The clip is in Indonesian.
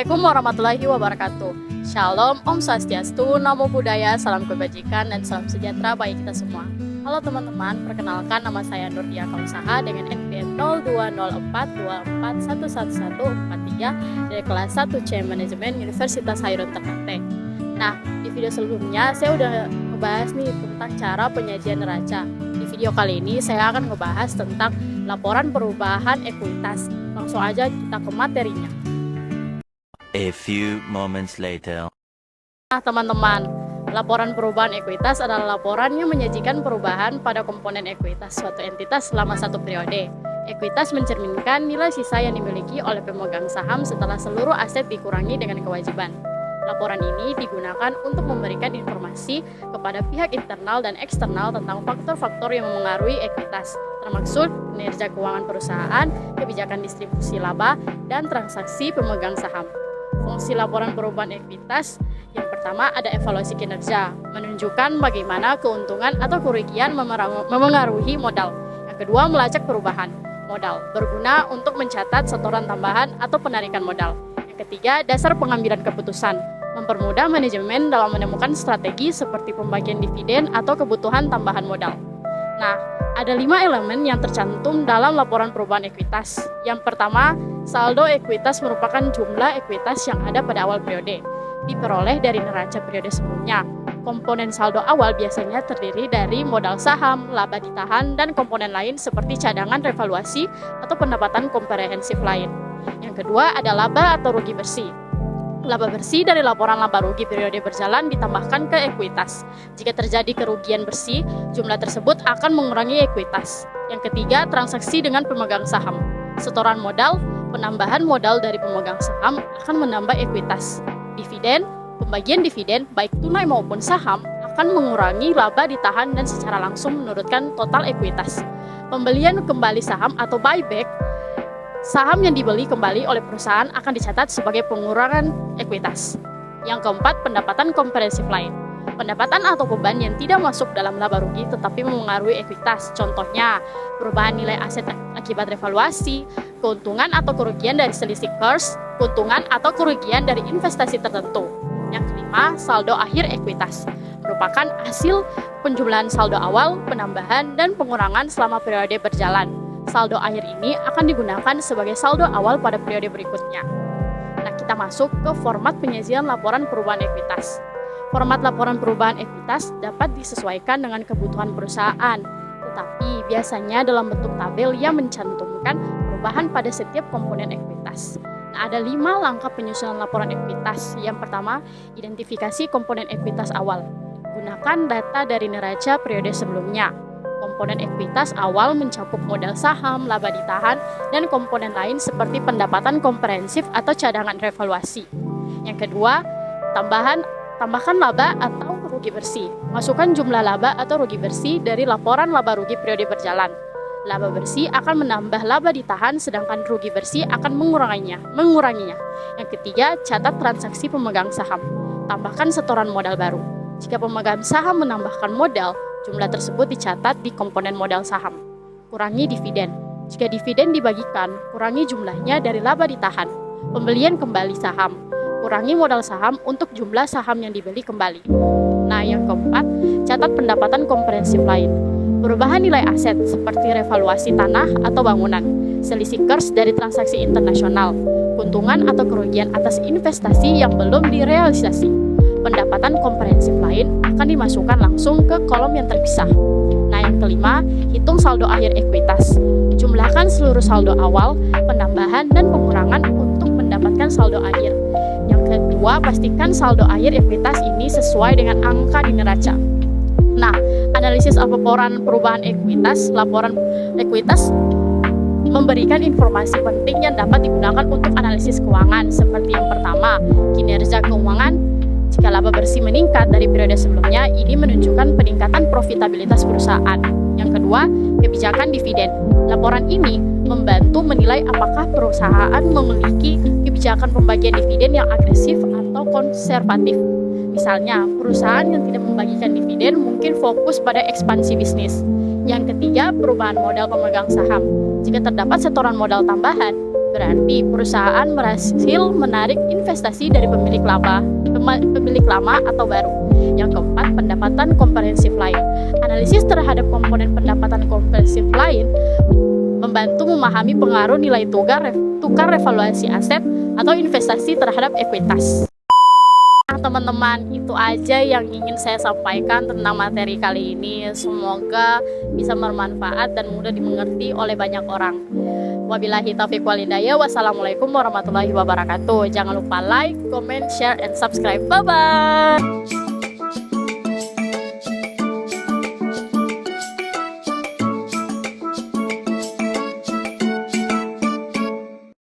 Assalamualaikum warahmatullahi wabarakatuh. Shalom, Om Swastiastu, Namo Buddhaya, salam kebajikan dan salam sejahtera bagi kita semua. Halo teman-teman, perkenalkan nama saya Nurdia Kausaha dengan NPM 020424111143 dari kelas 1C Manajemen Universitas Hairun Ternate. Nah, di video sebelumnya saya udah ngebahas nih tentang cara penyajian neraca. Di video kali ini saya akan ngebahas tentang laporan perubahan ekuitas. Langsung aja kita ke materinya. A few moments later. Nah teman-teman, laporan perubahan ekuitas adalah laporan yang menyajikan perubahan pada komponen ekuitas suatu entitas selama satu periode. Ekuitas mencerminkan nilai sisa yang dimiliki oleh pemegang saham setelah seluruh aset dikurangi dengan kewajiban. Laporan ini digunakan untuk memberikan informasi kepada pihak internal dan eksternal tentang faktor-faktor yang memengaruhi ekuitas, termasuk kinerja keuangan perusahaan, kebijakan distribusi laba, dan transaksi pemegang saham. Fungsi laporan perubahan ekuitas yang pertama ada evaluasi kinerja, menunjukkan bagaimana keuntungan atau kerugian memengaruhi modal. Yang kedua, melacak perubahan modal, berguna untuk mencatat setoran tambahan atau penarikan modal. Yang ketiga, dasar pengambilan keputusan, mempermudah manajemen dalam menemukan strategi seperti pembagian dividen atau kebutuhan tambahan modal. Nah, ada 5 elemen yang tercantum dalam laporan perubahan ekuitas. Yang pertama, saldo ekuitas merupakan jumlah ekuitas yang ada pada awal periode, diperoleh dari neraca periode sebelumnya. Komponen saldo awal biasanya terdiri dari modal saham, laba ditahan, dan komponen lain seperti cadangan revaluasi atau pendapatan komprehensif lain. Yang kedua ada laba atau rugi bersih. Laba bersih dari laporan laba rugi periode berjalan ditambahkan ke ekuitas. Jika terjadi kerugian bersih, jumlah tersebut akan mengurangi ekuitas. Yang ketiga, transaksi dengan pemegang saham. Setoran modal, penambahan modal dari pemegang saham akan menambah ekuitas. Dividen, pembagian dividen baik tunai maupun saham akan mengurangi laba ditahan dan secara langsung menurunkan total ekuitas. Pembelian kembali saham atau buyback, saham yang dibeli kembali oleh perusahaan akan dicatat sebagai pengurangan ekuitas. Yang keempat, pendapatan komprehensif lain. Pendapatan atau beban yang tidak masuk dalam laba rugi tetapi memengaruhi ekuitas. Contohnya, perubahan nilai aset akibat revaluasi, keuntungan atau kerugian dari selisih kurs, keuntungan atau kerugian dari investasi tertentu. Yang kelima, saldo akhir ekuitas. Merupakan hasil penjumlahan saldo awal, penambahan, dan pengurangan selama periode berjalan. Saldo akhir ini akan digunakan sebagai saldo awal pada periode berikutnya. Nah, kita masuk ke format penyajian laporan perubahan ekuitas. Format laporan perubahan ekuitas dapat disesuaikan dengan kebutuhan perusahaan, tetapi biasanya dalam bentuk tabel yang mencantumkan perubahan pada setiap komponen ekuitas. Nah, ada 5 langkah penyusunan laporan ekuitas. Yang pertama, identifikasi komponen ekuitas awal. Gunakan data dari neraca periode sebelumnya. Komponen ekuitas awal mencakup modal saham, laba ditahan, dan komponen lain seperti pendapatan komprehensif atau cadangan revaluasi. Yang kedua, tambahkan laba atau rugi bersih. Masukkan jumlah laba atau rugi bersih dari laporan laba rugi periode berjalan. Laba bersih akan menambah laba ditahan, sedangkan rugi bersih akan menguranginya. Yang ketiga, catat transaksi pemegang saham. Tambahkan setoran modal baru. Jika pemegang saham menambahkan modal, jumlah tersebut dicatat di komponen modal saham. Kurangi dividen. Jika dividen dibagikan, kurangi jumlahnya dari laba ditahan. Pembelian kembali saham. Kurangi modal saham untuk jumlah saham yang dibeli kembali. Nah, yang keempat, catat pendapatan komprehensif lain. Perubahan nilai aset seperti revaluasi tanah atau bangunan, selisih kurs dari transaksi internasional, keuntungan atau kerugian atas investasi yang belum direalisasi. Pendapatan komprehensif lain akan dimasukkan langsung ke kolom yang terpisah. Nah, yang kelima, hitung saldo akhir ekuitas. Jumlahkan seluruh saldo awal, penambahan, dan pengurangan untuk mendapatkan saldo akhir. Yang kedua, pastikan saldo akhir ekuitas ini sesuai dengan angka di neraca. Nah, analisis laporan perubahan ekuitas. Laporan ekuitas memberikan informasi penting yang dapat digunakan untuk analisis keuangan, seperti yang pertama, kinerja keuangan. Jika laba bersih meningkat dari periode sebelumnya, ini menunjukkan peningkatan profitabilitas perusahaan. Yang kedua, kebijakan dividen. Laporan ini membantu menilai apakah perusahaan memiliki kebijakan pembagian dividen yang agresif atau konservatif. Misalnya, perusahaan yang tidak membagikan dividen mungkin fokus pada ekspansi bisnis. Yang ketiga, perubahan modal pemegang saham. Jika terdapat setoran modal tambahan, Berarti perusahaan berhasil menarik investasi dari pemilik lama atau baru. Yang keempat, pendapatan komprehensif lain. Analisis terhadap komponen pendapatan komprehensif lain membantu memahami pengaruh nilai tukar revaluasi aset atau investasi terhadap ekuitas. Nah, teman-teman, itu aja yang ingin saya sampaikan tentang materi kali ini. Semoga bisa bermanfaat dan mudah dimengerti oleh banyak orang. Wabillahi taufiq wal hidayah. Wassalamualaikum warahmatullahi wabarakatuh. Jangan lupa like, comment, share, and subscribe. Bye-bye.